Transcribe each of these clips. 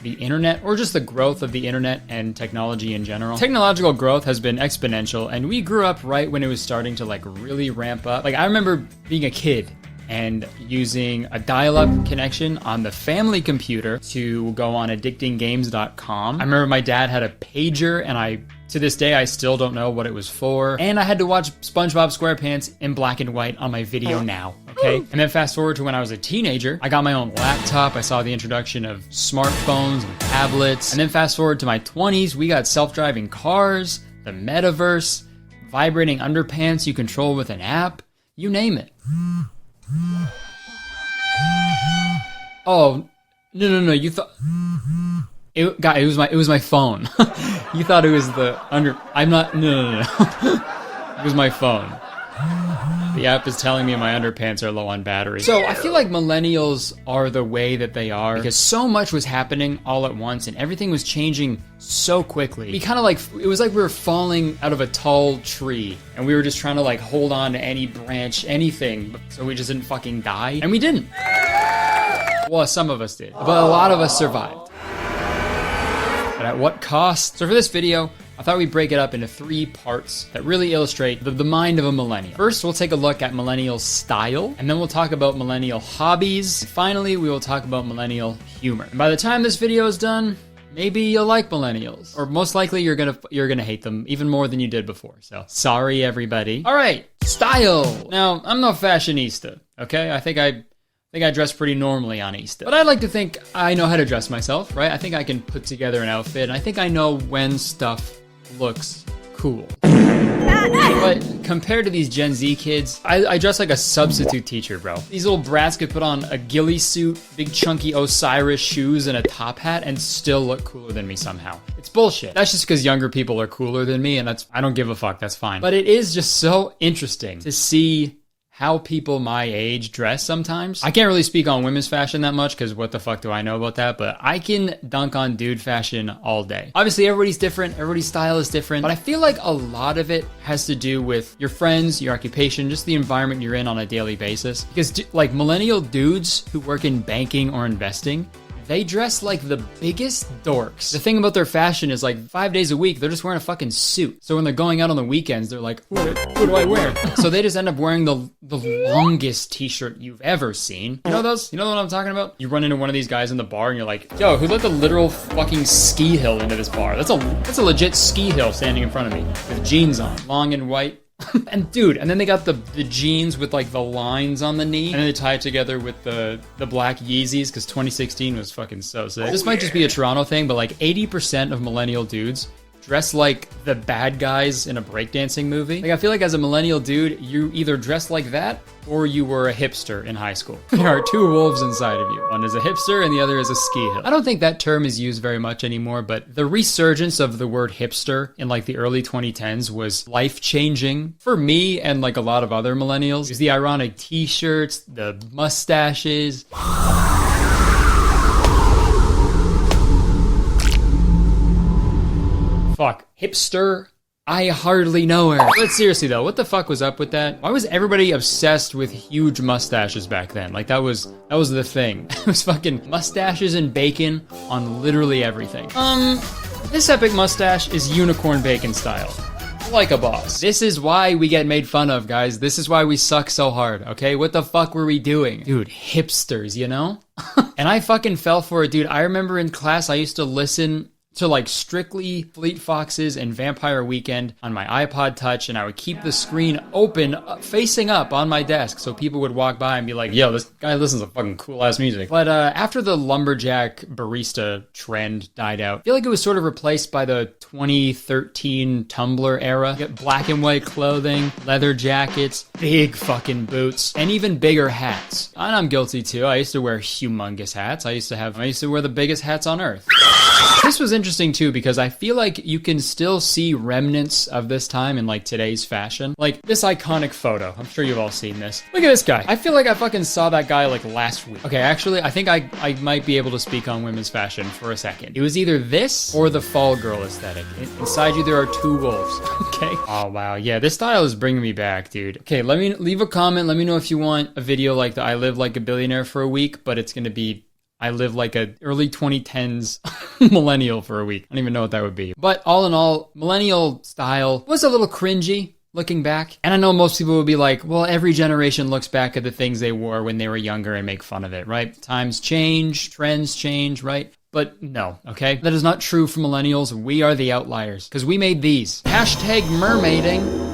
the internet, or just the growth of the internet and technology in general. Technological growth has been exponential, and we grew up right when it was starting to like really ramp up. Like I remember being a kid and using a dial-up connection on the family computer to go on addictinggames.com. I remember my dad had a pager, and to this day, I still don't know what it was for. And I had to watch SpongeBob SquarePants in black and white on my video now, okay? And then fast forward to when I was a teenager, I got my own laptop. I saw the introduction of smartphones and tablets. And then fast forward to my 20s, we got self-driving cars, the metaverse, vibrating underpants you control with an app, you name it. Oh, no, you thought... It was my phone. You thought it was the I'm not, no. It was my phone. The app is telling me my underpants are low on battery. So I feel like millennials are the way that they are because so much was happening all at once and everything was changing so quickly. It was like we were falling out of a tall tree and we were just trying to like hold on to any branch, anything, so we just didn't fucking die. And we didn't. Well, some of us did, but a lot of us survived. But at what cost? So for this video, I thought we'd break it up into 3 parts that really illustrate the mind of a millennial. First, we'll take a look at millennial style, and then we'll talk about millennial hobbies. And finally, we will talk about millennial humor. And by the time this video is done, maybe you'll like millennials, or most likely you're gonna hate them even more than you did before. So sorry, everybody. All right, style. Now, I'm no fashionista, okay? I think I dress pretty normally on Easter. But I like to think I know how to dress myself, right? I think I can put together an outfit, and I think I know when stuff looks cool. But compared to these Gen Z kids, I dress like a substitute teacher, bro. These little brats could put on a ghillie suit, big chunky Osiris shoes, and a top hat and still look cooler than me somehow. It's bullshit. That's just because younger people are cooler than me, and I don't give a fuck, that's fine. But it is just so interesting to see how people my age dress sometimes. I can't really speak on women's fashion that much because what the fuck do I know about that, but I can dunk on dude fashion all day. Obviously, everybody's different, everybody's style is different, but I feel like a lot of it has to do with your friends, your occupation, just the environment you're in on a daily basis. Because like millennial dudes who work in banking or investing, they dress like the biggest dorks. The thing about their fashion is like 5 days a week, they're just wearing a fucking suit. So when they're going out on the weekends, they're like, what do I wear? So they just end up wearing the longest t-shirt you've ever seen. You know those? You know what I'm talking about? You run into one of these guys in the bar and you're like, yo, who let the literal fucking ski hill into this bar? That's a legit ski hill standing in front of me with jeans on, long and white. And dude, and then they got the jeans with like the lines on the knee, and then they tie it together with the black Yeezys because 2016 was fucking so sick. This might just be a Toronto thing, but like 80% of millennial dudes dress like the bad guys in a breakdancing movie. Like I feel like as a millennial dude, you either dress like that or you were a hipster in high school. There are 2 wolves inside of you. One is a hipster and the other is a ski hill. I don't think that term is used very much anymore, but the resurgence of the word hipster in like the early 2010s was life-changing for me and like a lot of other millennials. It was the ironic t-shirts, the mustaches. Fuck. Hipster? I hardly know her. But seriously though, what the fuck was up with that? Why was everybody obsessed with huge mustaches back then? Like that was the thing. It was fucking mustaches and bacon on literally everything. This epic mustache is unicorn bacon style. Like a boss. This is why we get made fun of, guys. This is why we suck so hard, okay? What the fuck were we doing? Dude, hipsters, you know? And I fucking fell for it, dude. I remember in class I used to listen to like strictly Fleet Foxes and Vampire Weekend on my iPod Touch, and I would keep the screen open, facing up on my desk, so people would walk by and be like, yo, this guy listens to fucking cool-ass music. But after the lumberjack barista trend died out, I feel like it was sort of replaced by the 2013 Tumblr era. You get black and white clothing, leather jackets, big fucking boots, and even bigger hats. And I'm guilty too. I used to wear humongous hats. I used to wear the biggest hats on earth. This was interesting too because I feel like you can still see remnants of this time in like today's fashion. Like this iconic photo. I'm sure you've all seen this. Look at this guy. I feel like I fucking saw that guy like last week. Okay, actually, I think I might be able to speak on women's fashion for a second. It was either this or the fall girl aesthetic. Inside you, there are 2 wolves. Okay. Oh, wow. Yeah, this style is bringing me back, dude. Okay, leave a comment. Let me know if you want a video like the I Live Like a Billionaire for a Week, but it's going to be I live like a early 2010s millennial for a week. I don't even know what that would be. But all in all, millennial style was a little cringy looking back. And I know most people would be like, well, every generation looks back at the things they wore when they were younger and make fun of it, right? Times change, trends change, right? But no, okay? That is not true for millennials. We are the outliers because we made these. Hashtag mermaiding.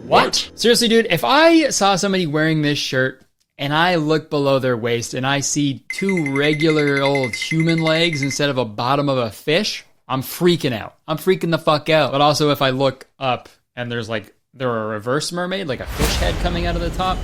What? Seriously, dude, if I saw somebody wearing this shirt and I look below their waist and I see two regular old human legs instead of a bottom of a fish, I'm freaking out. I'm freaking the fuck out. But also if I look up and there's a reverse mermaid, like a fish head coming out of the top,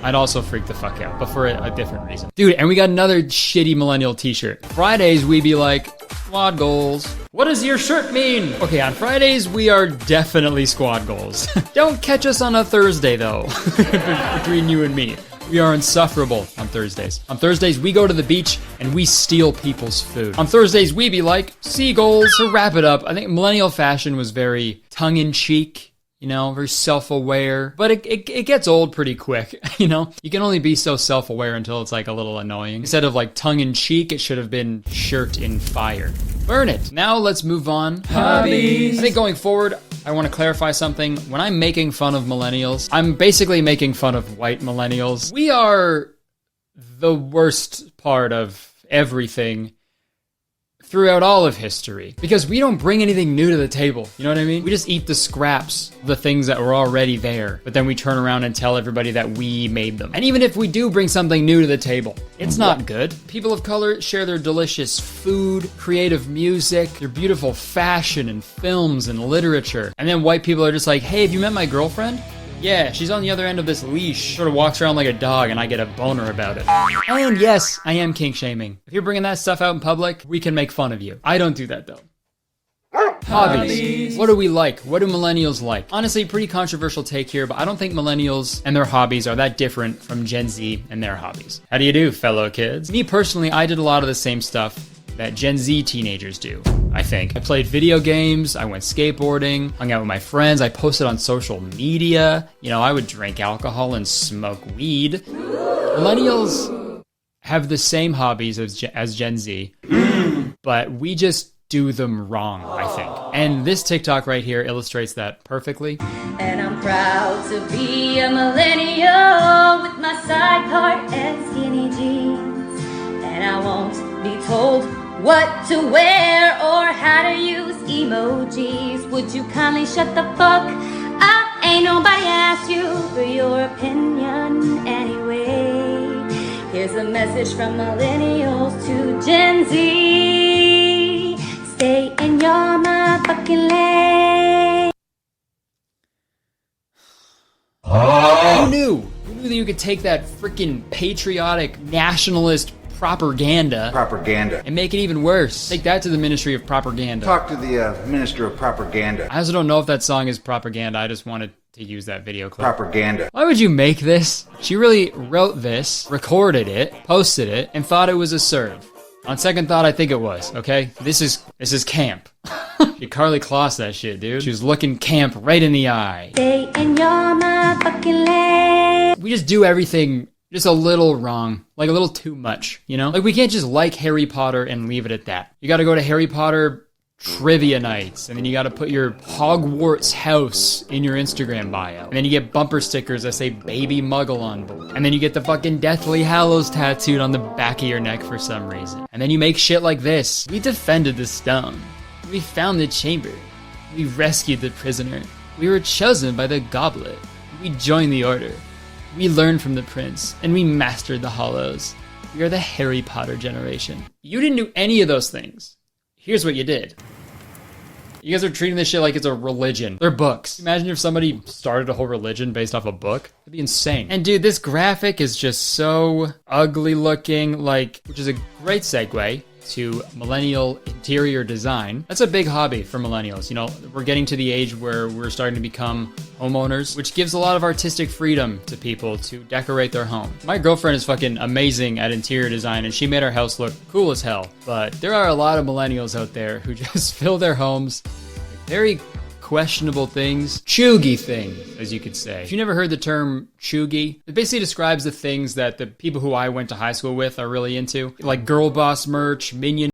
I'd also freak the fuck out, but for a different reason. Dude, and we got another shitty millennial t-shirt. Fridays, we be like, squad goals. What does your shirt mean? Okay, on Fridays, we are definitely squad goals. Don't catch us on a Thursday, though, between you and me. We are insufferable on Thursdays. On Thursdays, we go to the beach and we steal people's food. On Thursdays, we be like, seagulls. To wrap it up, I think millennial fashion was very tongue-in-cheek, you know, very self-aware, but it gets old pretty quick, you know? You can only be so self-aware until it's like a little annoying. Instead of like tongue-in-cheek, it should have been shirt in fire. Burn it. Now let's move on. Hobbies. I think going forward, I want to clarify something. When I'm making fun of millennials, I'm basically making fun of white millennials. We are the worst part of everything throughout all of history because we don't bring anything new to the table. You know what I mean? We just eat the scraps, the things that were already there, but then we turn around and tell everybody that we made them. And even if we do bring something new to the table, it's not good. People of color share their delicious food, creative music, their beautiful fashion and films and literature. And then white people are just like, hey, have you met my girlfriend? Yeah, she's on the other end of this leash, sort of walks around like a dog, and I get a boner about it. And yes, I am kink shaming. If you're bringing that stuff out in public, we can make fun of you. I don't do that though. Hobbies. What do we like? What do millennials like? Honestly, pretty controversial take here, but I don't think millennials and their hobbies are that different from Gen Z and their hobbies. How do you do, fellow kids? Me personally, I did a lot of the same stuff that Gen Z teenagers do, I think. I played video games, I went skateboarding, hung out with my friends, I posted on social media. You know, I would drink alcohol and smoke weed. Millennials have the same hobbies as Gen Z, but we just do them wrong, I think. And this TikTok right here illustrates that perfectly. And I'm proud to be a millennial with my sidecar and skinny jeans. And I won't be told what to wear or how to use emojis. Would you kindly shut the fuck up? Ain't nobody asked you for your opinion anyway. Here's a message from millennials to Gen Z. Stay in your motherfucking lane. Who knew? Who knew that you could take that freaking patriotic nationalist propaganda and make it even worse? Take that to the Ministry of Propaganda. Talk to the Minister of Propaganda. I also don't know if that song is propaganda. I just wanted to use that video clip. Propaganda. Why would you make this? She really wrote this, recorded it, posted it, and thought it was a serve. On second thought, I think it was, okay? This is camp. She Carly Kloss that shit, dude. She was looking camp right in the eye. Stay in your motherfucking lane. We just do everything just a little wrong, like a little too much, you know? Like we can't just like Harry Potter and leave it at that. You gotta go to Harry Potter trivia nights, and then you gotta put your Hogwarts house in your Instagram bio. And then you get bumper stickers that say Baby Muggle on board. And then you get the fucking Deathly Hallows tattooed on the back of your neck for some reason. And then you make shit like this. We defended the stone. We found the chamber. We rescued the prisoner. We were chosen by the goblet. We joined the order. We learned from the prince, and we mastered the hollows. We are the Harry Potter generation. You didn't do any of those things. Here's what you did. You guys are treating this shit like it's a religion. They're books. Imagine if somebody started a whole religion based off a book. That'd be insane. And dude, this graphic is just so ugly looking, like, which is a great segue to millennial interior design. That's a big hobby for millennials. You know, we're getting to the age where we're starting to become homeowners, which gives a lot of artistic freedom to people to decorate their home. My girlfriend is fucking amazing at interior design, and she made our house look cool as hell. But there are a lot of millennials out there who just fill their homes with very questionable things. Chuggy things, as you could say. If you never heard the term chuggy, it basically describes the things that the people who I went to high school with are really into. Like girl boss merch, Minion